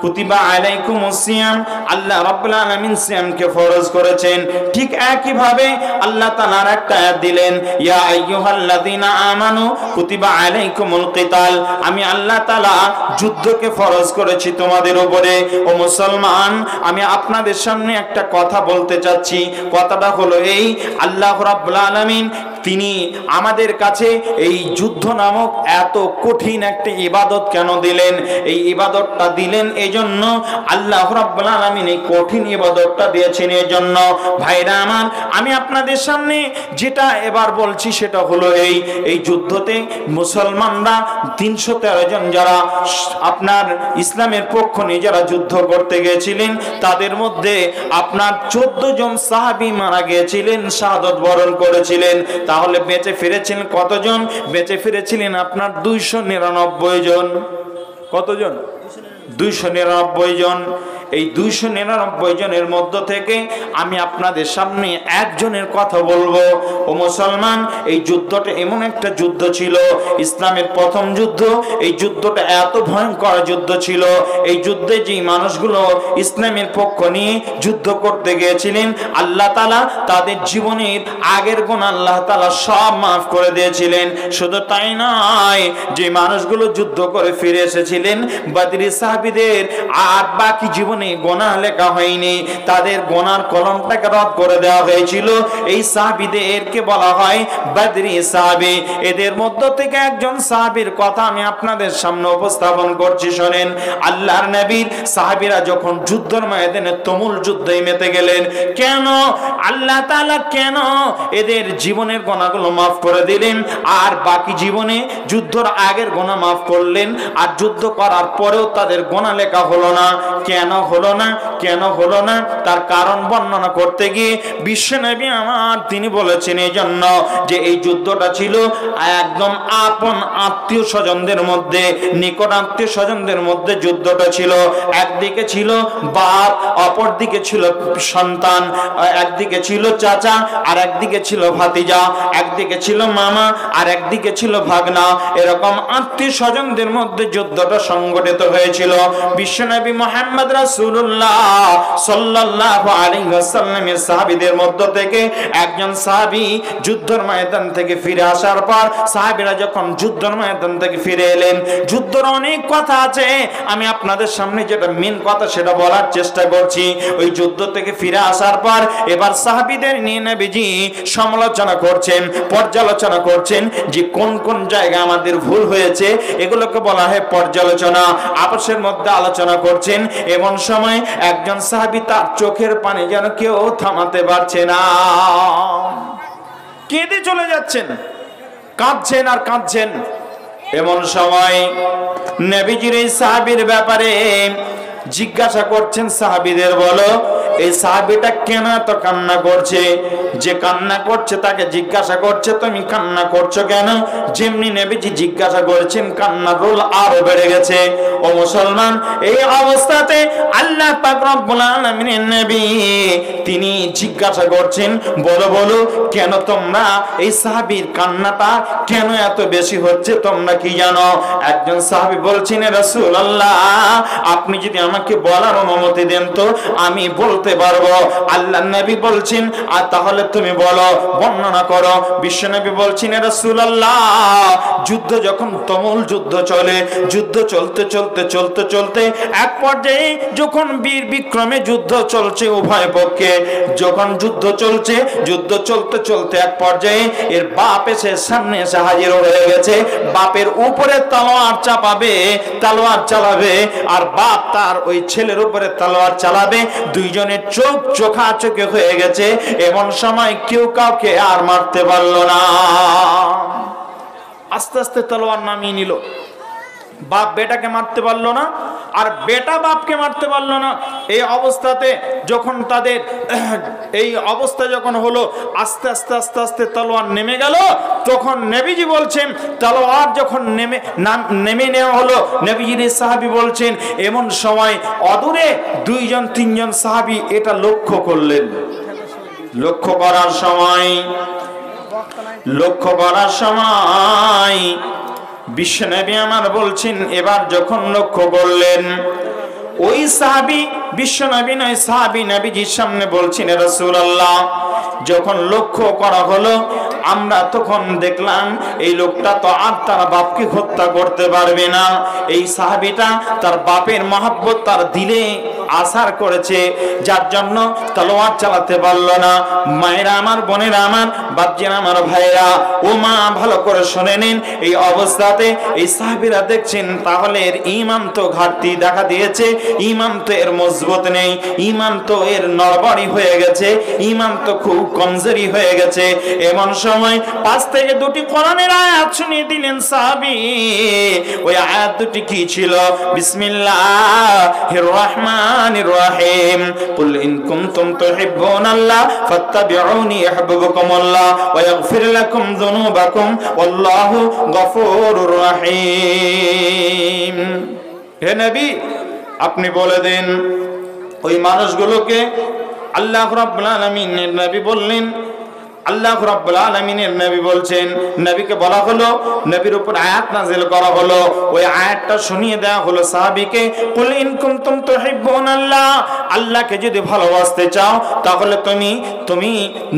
কুতিবা আলাইকুমুস সিয়াম, আল্লাহ রাব্বুল আলামিন সিয়ামকে ফরজ করেছেন। ঠিক একই ভাবে আল্লাহ তাআলা আরেকটা আয়াত দিলেন, ইয়া আইয়ুহাল্লাযীনা আমানু কুতিবা আলাইকুমুল কিতাল, আমি আল্লাহ তাআলা যুদ্ধকে ফরজ করেছি তোমাদের উপরে। ও মুসলমান, আমি আপনাদের সামনে একটা কথা বলতে চাচ্ছি। কথাটা হলো এই, আল্লাহ রাব্বুল আলামিন তিনি আমাদের কাছে এই যুদ্ধ নামক এত কঠিন একটা ইবাদত কেন দিলেন? এই ইবাদতটা দিলেন এই জন্য, আল্লাহ রাব্বুল আলামিন এই কঠিন ইবাদতটা দিয়েছেন এই জন্য। ভাইরা আমার, আমি আপনাদের সামনে যেটা এবার বলছি সেটা হলো এই যুদ্ধতে মুসলমানরা 313 জন যারা আপনার ইসলামের পক্ষ নিয়ে যারা যুদ্ধ করতে গিয়েছিলেন, তাদের মধ্যে আপনার 14 জন সাহাবী মারা গিয়েছিলেন, শাহাদাত বরণ করেছিলেন। তাহলে বেঁচে ফিরেছিলেন কতজন? বেঁচে ফিরেছিলেন আপনার 299 জন। কতজন? 299 জন। এই 299 জনের মধ্য থেকে আমি আপনাদের সামনে একজনের কথা বলবো। ও মুসলমান, এই যুদ্ধটা এমন একটা যুদ্ধ ছিল, ইসলামের প্রথম যুদ্ধ। এই যুদ্ধটা এত ভয়ঙ্কর যুদ্ধ ছিল, এই যুদ্ধে যে মানুষগুলো ইসলামের পক্ষ নিয়ে যুদ্ধ করতে গিয়েছিলেন, আল্লাহ তাআলা তাদের জীবনের আগের গুনাহ আল্লাহ তাআলা সব মাফ করে দিয়েছিলেন। শুধু তাই নয়, যে মানুষগুলো যুদ্ধ করে ফিরে এসেছিলেন বদরি সাহাবীদের, আর বাকি জীবনে গুনাহ লেখা হয়নি, তাদের গুনার কলমটাকে রদ করে দেওয়া হয়েছিল। এই সাহাবীদেরকে বলা হয় বদরি সাহাবী। এদের মধ্য থেকে একজন সাহাবীর কথা আমি আপনাদের সামনে উপস্থাপন করছি, শুনেন। আল্লাহর নবীর সাহাবীরা যখন যুদ্ধের ময়দানে তুমুল যুদ্ধে মেতে গেলেন, কেন আল্লাহ তাআলা কেন এদের জীবনের গুনাহগুলো মাফ করে দিলেন, আর বাকি জীবনে যুদ্ধের আগের গুনাহ মাফ করলেন, আর যুদ্ধ করার পরেও তাদের গুনাহ লেখা হলো না? কেন হলো না? কেন হলো না? তার কারণ বর্ণনা করতে গিয়ে বিশ্বনবী আমার তিনি বলেছেন এই জন্য যে এই যুদ্ধটা ছিল একদম আপন আত্মীয় স্বজনদের মধ্যে, নিকট আত্মীয় স্বজনদের মধ্যে যুদ্ধটা ছিল। একদিকে ছিল বাপ, অপর দিকে ছিল সন্তান, একদিকে ছিল চাচা আর একদিকে ছিল ভাতিজা, একদিকে ছিল মামা আর একদিকে ছিল ভাগনা। এরকম আত্মীয় স্বজনদের মধ্যে যুদ্ধটা সংগঠিত হয়েছিল। বিশ্বনবী মুহাম্মদ রাসূলুল্লাহ সাল্লাল্লাহু আলাইহি ওয়াসাল্লামের সাহাবীদের মধ্য থেকে একজন সাহাবী যুদ্ধের ময়দান থেকে ফিরে আসার পর, সাহাবীরা যখন যুদ্ধের ময়দান থেকে ফিরে এলেন, যুদ্ধের অনেক কথা আছে, আমি আপনাদের সামনে যেটা মেন কথা সেটা বলার চেষ্টা করছি। ওই যুদ্ধ থেকে ফিরে আসার পর এবার সাহাবীদের নিয়ে নবীজি সমালোচনা করছেন, পর্যালোচনা করছেন যে কোন কোন জায়গায় আমাদের ভুল হয়েছে, এগুলোকে বলা হয় পর্যালোচনা। আপসের মধ্যে আলোচনা করছেন, এমন সময় একজন সাহাবী তার চোখের পানি যেন কেউ থামাতে পারছে না, কেঁদে চলে যাচ্ছেন, কাঁদছেন আর কাঁদছেন। এমন সময় নবীজির এই সাহাবীর ব্যাপারে জিজ্ঞাসা করছেন সাহাবীদের, বলো এই সাহাবীটা কেন এত কান্না করছে? যে কান্না করছে তাকে জিজ্ঞাসা করছে তুমি কান্না করছো কেন? যেমনি নবীজি জিজ্ঞাসা করেছেন, কান্নার রোল আরো বেড়ে গেছে। ও মুসলমান, এই অবস্থাতে আল্লাহ পাক রব্বুল আলামিনের নবী তিনি জিজ্ঞাসা করছেন, বলো বলো কেন তোমরা এই সাহাবীর কান্নাটা কেন এত বেশি হচ্ছে, তোমরা কি জানো? একজন সাহাবী বলছেন, রাসূলুল্লাহ আপনি যদি আমাকে বলার অনুমতি দেন তো আমি বলতে বলতে পারবো। আল্লাহর নবী বলছেন আর তাহলে তুমি বলো, বর্ণনা করো। বিশ্বনবী বলছেন এ রাসূলুল্লাহ, যুদ্ধ যখন তুমুল যুদ্ধ চলে, যুদ্ধ চলতে চলতে চলতে চলতে এক পর্যায়ে যখন বীর বিক্রমে যুদ্ধ চলছে উভয় পক্ষে, যখন যুদ্ধ চলছে, যুদ্ধ চলতে চলতে এক পর্যায়ে এর বাপ এসে সামনে এসে হাজির হয়ে গেছে। বাপের উপরে তলোয়ার চাপাবে, তলোয়ার চালাবে, আর বাপ তার ওই ছেলের উপরে তলোয়ার চালাবে। দুইজনের চোখ চোখাচোখি হয়ে গেছে। এমন সময় কেউ কাউকে আর মারতে পারল না। আস্তে আস্তে তলোয়ার নামিয়ে নিল। বাপ বেটাকে মারতে পারলো না, আর বেটা বাপকে মারতে পারলো না। এই অবস্থাতে যখন তাদের এই অবস্থা যখন হলো, আস্তে আস্তে আস্তে আস্তে তলোয়ার নেমে গেল। তখন নবীজি বলছেন, তলোয়ার যখন নেমে নেওয়া হলো, নবীজির সাহাবী বলছেন এমন সময় অদূরে দুইজন তিনজন সাহাবী এটা লক্ষ্য করলেন। লক্ষ্য করার সময় বিশ্বনবী আমার বলছেন, এবার যখন লক্ষ্য করলেন, ওই সাহাবী বিশ্বনবী নয়, সাহাবী নবীজির সামনে বলছেন এ রাসূলুল্লাহ, যখন লক্ষ্য করা হলো আমরা তখন দেখলাম এই লোকটা তো আর তার বাপকে হত্যা করতে পারবে না। এই সাহাবীটা তার বাপের মহব্বত তার দিলে আসার করেছে, যার জন্য তলোয়ার চালাতে পারলো না। মায়েরা আমার, বোনেরা আমার, বাপজিরা আমার, ভাইরা ও মা ভালো করে শুনে নিন। এই অবস্থাতে এই সাহাবীরা দেখছেন তাহলে এর ঈমান তো ঘাটতি দেখা দিয়েছে, ঈমান তো এর মজবুত নেই, ঈমান তো এর নড়বড়ি হয়ে গেছে, ঈমান তো খুব কমজোরি হয়ে গেছে। এমন সময় পাশ থেকে দুটি কোরআনের আয়াত শুনিয়ে দিলেন সাহাবী। ওই আয়াত দুটি কি ছিল? বিসমিল্লাহির রহমানির রহিম, কুল ইন কুনতুম তুহিব্বুনাল্লাহ ফাত্তাবিউনি ইউহিব্বুকুমুল্লাহ ওয়া ইয়াগফির লাকুম যুনুবাকুম ওয়াল্লাহু গফুরুর রহিম। হে নবী, আপনি বলে দেন ওই মানুষগুলোকে, আল্লাহ রাব্বুল আলামিনের নবী বললেন, আল্লাহ রাব্বুল আলামিনের নবী বলছেন, নবীকে বলা হলো, নবীর উপর আয়াত নাযিল করা হলো। ওই আয়াতটা শুনিয়ে দেওয়া হলো সাহাবীকে, কুল ইন কুনতুম তুহিব্বুনাল্লাহ, আল্লাহকে যদি ভালোবাসতে চাও তাহলে তুমি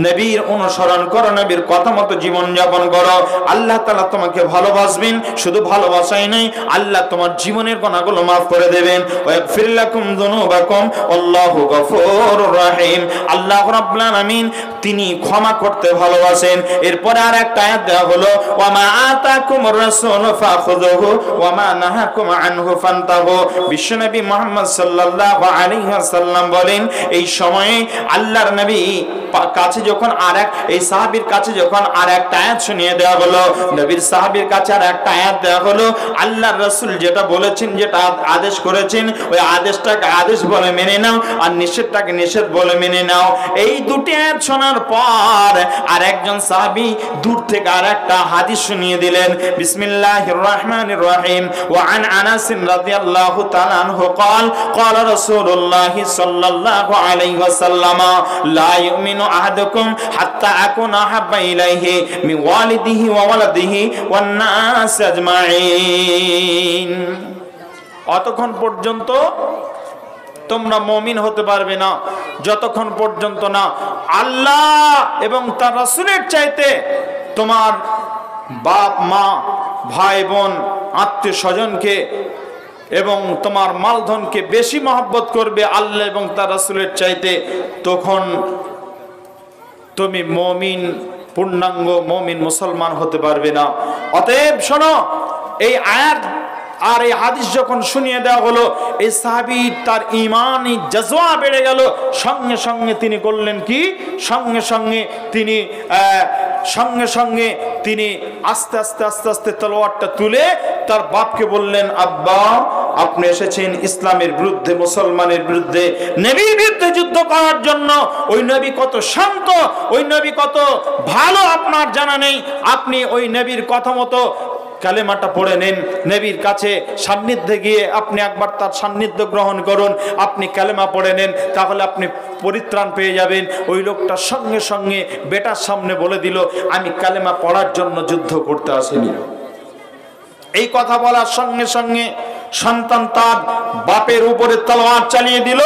নবীর অনুসরণ করো, নবীর কথা মতো জীবন যাপন করো। আল্লাহ তাআলা তোমাকে ভালোবাসবেন, শুধু ভালোবাসাই নাই, আল্লাহ তোমার জীবনের গুনাহগুলো maaf করে দেবেন। ওয়া ইয়াগফির লাকুম যুনুবাকুম আল্লাহু গফুরুর রহিম, আল্লাহ রাব্বুল আলামিন তিনি ক্ষমা করতে ভালোবাসেন। এরপরে আর একটা আয়াত দেওয়া হলো, ওয়া মা আতাকুমুর রাসূলু ফাখুযুহু ওয়া মা নাহাকুম আনহু ফান্তাহু। বিশ্বনবী মুহাম্মদ সাল্লাল্লাহু আলাইহি ওয়াসাল্লাম বলেন, এই সময়ে আল্লাহর নবী কাছে যখন এই সাহাবীর কাছে যখন আর একটা আয়াত শুনিয়ে দেওয়া হলো, নবীর সাহাবীর কাছে আর একটা আয়াত দেওয়া হলো, আল্লাহর রাসূল যেটা বলেছেন, যেটা আদেশ করেছেন, ওই আদেশটাকে আদেশ বলে মেনে নাও, আর নিষেধটাকে নিষেধ বলে মেনে নাও। এই দুটি আয়াত শোনার পর আর একজন সাহাবী দূর থেকে আর একটা হাদিস শুনিয়ে দিলেন। বিসমিল্লাহির রহমানির রহিম, ওয়া আন আনাস রাদিয়াল্লাহু তাআলা আনহু قال قال رسول الله صلى الله عليه وسلم لا يؤمن أحدكم حتى أكون أحب إليه من والده وولده والناس أجمعين। অতক্ষণ পর্যন্ত তোমরা মুমিন হতে পারবে না যতক্ষণ পর্যন্ত না আল্লাহ এবং তার রাসূলের চাইতে তোমার বাপ মা ভাই বোন আত্মীয় স্বজনকে এবং তোমার মালধনকে বেশি মহব্বত করবে আল্লাহ এবং তার রাসূলের চাইতে, তখন তুমি মুমিন, পূর্ণাঙ্গ মুমিন মুসলমান হতে পারবে না। অতএব শোনো, এই আয়াত আর এই হাদিস যখন শুনিয়ে দেওয়া হলো, এই সাহাবী তার ঈমানি জজবা বেড়ে গেল। সঙ্গে সঙ্গে তিনি করলেন কি, সঙ্গে সঙ্গে তিনি আস্তে আস্তে আস্তে আস্তে তলোয়ারটা তুলে তার বাপকে বললেন, আব্বা আপনি এসেছেন ইসলামের বিরুদ্ধে, মুসলমানের বিরুদ্ধে, নবীর বিরুদ্ধে যুদ্ধ করার জন্য। ওই নবী কত শান্ত, ওই নবী কত ভালো আপনার জানা নেই। আপনি ওই নবীর কথা মতো কালেমাটা পড়ে নেন, নবীর কাছে সান্নিধ্যে গিয়ে আপনি একবার তার সান্নিধ্য গ্রহণ করুন, আপনি কালেমা পড়ে নেন, তাহলে আপনি পরিত্রাণ পেয়ে যাবেন। ওই লোকটা সঙ্গে সঙ্গে বেটার সামনে বলে দিল, আমি কালেমা পড়ার জন্য যুদ্ধ করতে আসিনি। এই কথা বলার সঙ্গে সঙ্গে সন্তান তার বাপের উপরে তলোয়ার চালিয়ে দিল।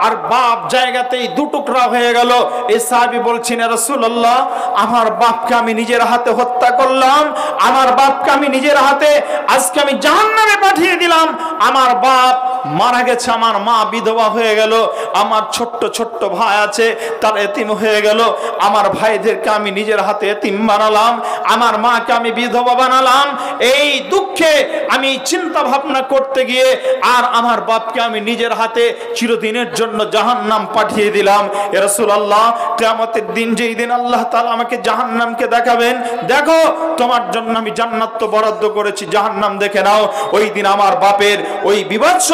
আর বাপ জায়গাতেই দু টুকরা হয়ে গেল। এই সাহাবী বলছেন, ইয়া রাসূলুল্লাহ, আমার বাপকে আমি নিজের হাতে হত্যা করলাম, আমার বাপকে আমি নিজের হাতে আজকে আমি জাহান্নামে পাঠিয়ে দিলাম। আমার বাপ মারা গেছে, আমার মা বিধবা হয়ে গেল, আমার ছোট্ট ছোট্ট ভাই আছে তার এতিম হয়ে গেল, আমার ভাইদেরকে আমি নিজের হাতে এতিম বানালাম, আমার মাকে আমি বিধবা বানালাম। এই দুঃখে আমি চিন্তা ভাবনা করতে গিয়ে আর আমার বাপকে আমি নিজের হাতে চিরদিনের জন্য জাহান্নাম পাঠিয়ে দিলাম। ইয়া রাসূলুল্লাহ, কিয়ামতের দিন যেই দিন আল্লাহ তাআলা আমাকে জাহান্নামকে দেখাবেন, দেখো তোমার জন্য আমি জান্নাত তো বরাদ্দ করেছি, জাহান্নাম দেখে নাও। ওই দিন আমার বাপের ওই বিভৎস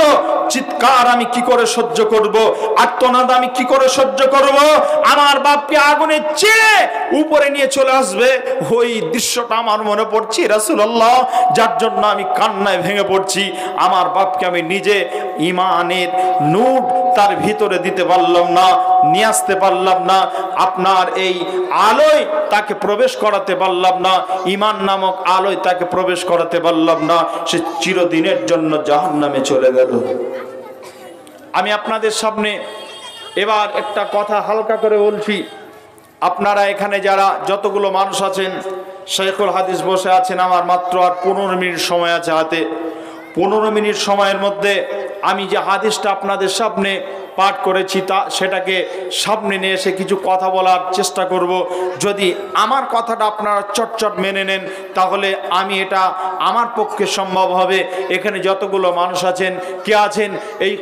চিৎকার আমি কি করে সহ্য করব, আর্তনাদ আমি কি করে সহ্য করব। আমার বাপকে আগুনে চেয়ে উপরে নিয়ে চলে আসবে, ওই দৃশ্যটা আমার মনে পড়ছে রাসূলুল্লাহ, যার জন্য আমি কান্নায় ভেঙে পড়ছি। আমার বাপকে আমি নিজে ঈমানের নূর তার ভিতরে দিতে পারলাম না, নিয়ে আসতে পারলাম না, আপনার এই আলোয় তাকে প্রবেশ করাতে পারলাম না, ঈমান নামক আলোয় তাকে প্রবেশ করাতে পারলাম না, সে চিরদিনের জন্য জাহান্নামে চলে গেল। আমি আপনাদের সামনে এবার একটা কথা হালকা করে বলছি। আপনারা এখানে যারা যতগুলো মানুষ আছেন, শেখুল হাদিস বসে আছেন, আমার মাত্র আর 15 মিনিট সময় আছে হাতে। 15 মিনিট সময়ের মধ্যে আমি যে হাদিসটা আপনাদের সামনে পাঠ করেছি সেটাকে সামনে নিয়ে এসে কিছু কথা বলার চেষ্টা করব। যদি আমার কথাটা আপনারা চটচট মেনে নেন তাহলে আমি এটা আমার পক্ষে সম্ভব হবে। এখানে যতগুলো মানুষ আছেন, কে আছেন এই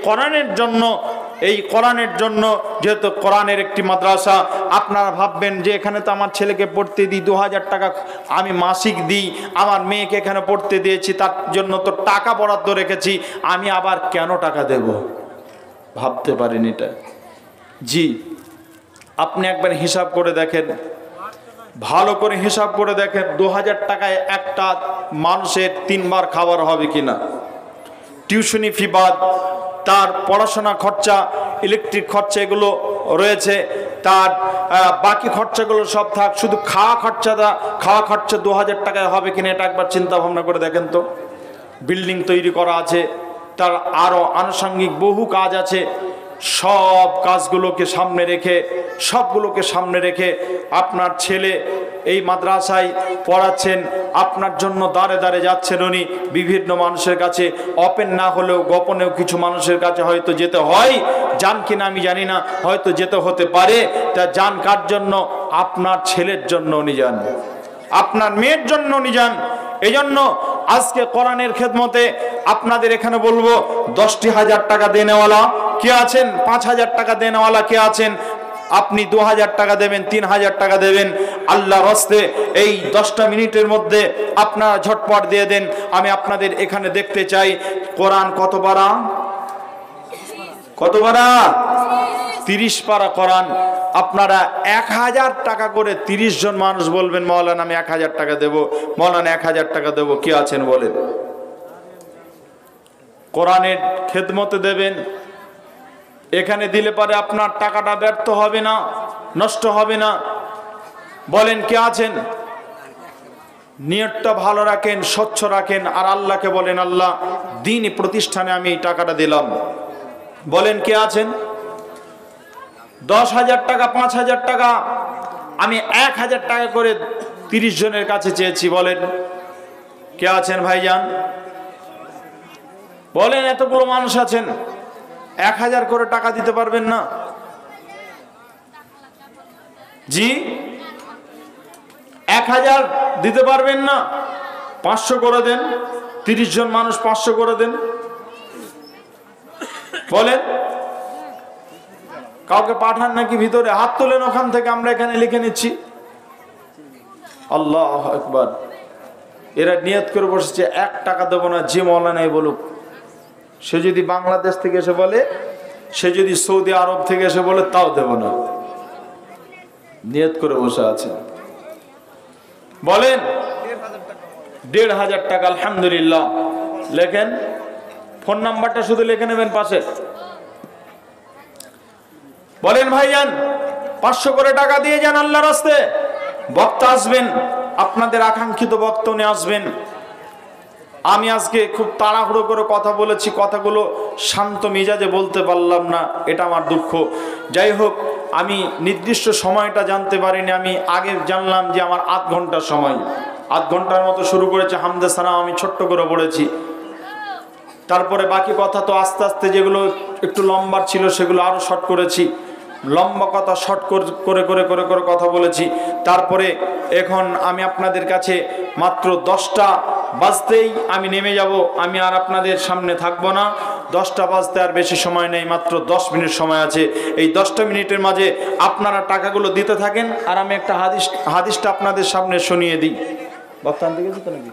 কোরআনের জন্য যেহেতু কোরআনের একটি মাদ্রাসা, আপনারা ভাববেন যে এখানে তো আমার ছেলেকে পড়তে দিই, 2000 টাকা আমি মাসিক দিই, আমার মেয়েকে এখানে পড়তে দিয়েছি, তার জন্য তো টাকা বরাদ্দ রেখেছি, আমি আবার কেন টাকা দেব? ভাবতে পারেন এটা? জি, আপনি একবার হিসাব করে দেখেন, ভালো করে হিসাব করে দেখেন, 2000 টাকায় একটা মানুষের 3 বার খাবার হবে কিনা? টিউশনি ফি বাদ, তার পড়াশোনা খরচা, ইলেকট্রিক খরচা এগুলো রয়েছে, তার বাকি খরচাগুলো সব থাক, শুধু খাওয়া খরচা 2000 টাকায় হবে কিনা এটা একবার চিন্তা ভাবনা করে দেখেন তো। বিল্ডিং তৈরি করা আছে, তার আরও আনুষঙ্গিক বহু কাজ আছে, সব কাজগুলোকে সামনে রেখে আপনার ছেলে এই মাদ্রাসায় পড়াচ্ছেন, আপনার জন্য দাঁড়ে দাঁড়ে যাচ্ছেন উনি বিভিন্ন মানুষের কাছে, ওপেন না হলেও গোপনেও কিছু মানুষের কাছে হয়তো যেতে হয়, যান কিনা আমি জানি না, হয়তো যেতে হতে পারে। তা যান কার জন্য? আপনার ছেলের জন্য উনি যান, আপনার মেয়ের জন্য উনি যান। এই জন্য আজকে কোরআনের খেদমতে আপনাদের এখানে বলবো, 10,000 টাকা দেনেওয়ালা কে আছেন? 5,000 টাকা দেনেওয়ালা কে আছেন? আপনি 2000 টাকা দেবেন, 3000 টাকা দেবেন, আল্লাহর রাস্তে এই 10টা মিনিটের মধ্যে আপনারা ঝটপট দিয়ে দেন। আমি আপনাদের এখানে দেখতে চাই কোরআন কত পারা? 30 পারা কোরআন। আপনারা 1000 টাকা করে 30 জন মানুষ বলবেন, মাওলানা আমি 1000 টাকা দেব, মাওলানা 1000 টাকা দেব, কে আছেন বলেন? কোরআনের খেদমতে দেবেন, এখানে দিলে পারে আপনার টাকাটা ব্যর্থ হবে না, নষ্ট হবে না। বলেন কে আছেন? নিয়তটা ভালো রাখেন, স্বচ্ছ রাখেন, আর আল্লাহকে বলেন, আল্লাহ দ্বীনি প্রতিষ্ঠানে আমি এই টাকাটা দিলাম। বলেন কে আছেন? 10,000 টাকা, 5,000 টাকা, আমি 1000 টাকা করে 30 জনের কাছে চেয়েছি, বলেন কে আছেন ভাইজান? বলেন এতগুলো মানুষ আছেন, 1000 করে টাকা দিতে পারবেন না? জি, 1000 দিতে পারবেন না? 500 করে দেন, 30 জন মানুষ 500 করে দেন। বলেন কাউকে পাঠান নাকি ভিতরে? হাত তোলেন ওখান থেকে, আমরা এখানে লিখে নিচ্ছি। আল্লাহু আকবার। এরা নিয়ত করে বসেছে 1 টাকা দেবো না, যে মওলানাই বলুক। সে যদি বাংলাদেশ থেকে এসে বলে, সে যদি সৌদি আরব থেকে এসে বলে, তাও দেব না। নিয়ত করে বসে আছে। বলেন 1,500 টাকা। আলহামদুলিল্লাহ। লেখেন, ফোন নাম্বারটা শুধু লিখে নেবেন পাশে। বলেন ভাইজান 500 করে টাকা দিয়ে যান আল্লাহর রাস্তায়। বক্তা আসবেন, আপনাদের আকাঙ্ক্ষিত বক্তা নিয়ে আসবেন। আমি আজকে খুব তাড়াহুড়ো করে কথা বলেছি, কথাগুলো শান্ত মেজাজে বলতে পারলাম না, এটা আমার দুঃখ। যাই হোক, আমি নির্দিষ্ট সময়টা জানতে পারিনি, আমি আগে জানলাম যে আমার আধ ঘন্টার সময়, আধ ঘন্টার মতো শুরু করেছে হামদে সালাম, আমি ছোট্ট করে পড়েছি। তারপরে বাকি কথা তো আস্তে আস্তে যেগুলো একটু লম্বা ছিল সেগুলো আরও শর্ট করেছি, লম্বা কথা শর্ট করে করে করে করে কথা বলেছি। তারপরে এখন আমি আপনাদের কাছে মাত্র 10টা বাজতেই আমি নেমে যাব, আমি আর আপনাদের সামনে থাকবো না। 10টা বাজতে আর বেশি সময় নেই, মাত্র 10 মিনিট সময় আছে। এই 10টা মিনিটের মাঝে আপনারা টাকাগুলো দিতে থাকেন, আর আমি একটা হাদিসটা আপনাদের সামনে শুনিয়ে দিই। বক্তান দিকে যেতে নাকি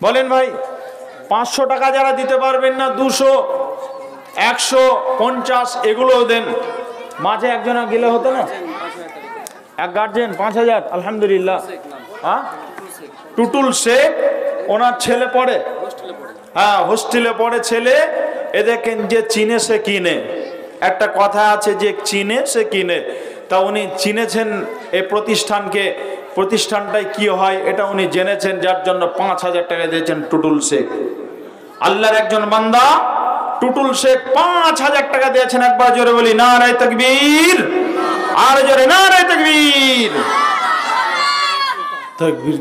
বলেন ভাই? 500 টাকা যারা দিতে পারবেন না, 200, 150 এগুলোও দেন। মাঝে একজন গেলে হতো না, এক গার্জেন 5000, আলহামদুলিল্লাহ। হ্যাঁ, টুটুল শেখ, ওনার ছেলে পড়ে, হ্যাঁ হোস্টেলে পড়ে ছেলে। এ দেখেন, যে চিনে সে কিনে, একটা কথা আছে যে চিনে সে কিনে। তা উনি চিনেছেন এই প্রতিষ্ঠানকে, প্রতিষ্ঠানটায় কি হয় এটা উনি জেনেছেন, যার জন্য 5000 টাকা দিয়েছেন টুটুল শেখ। আল্লাহর একজন বান্দা টুটুল শেখ 5000 টাকা দিয়েছেন। একবার জোরে বলি নারে তাকবীর, আর জোরে নারে তাকবীর। তাকবীর।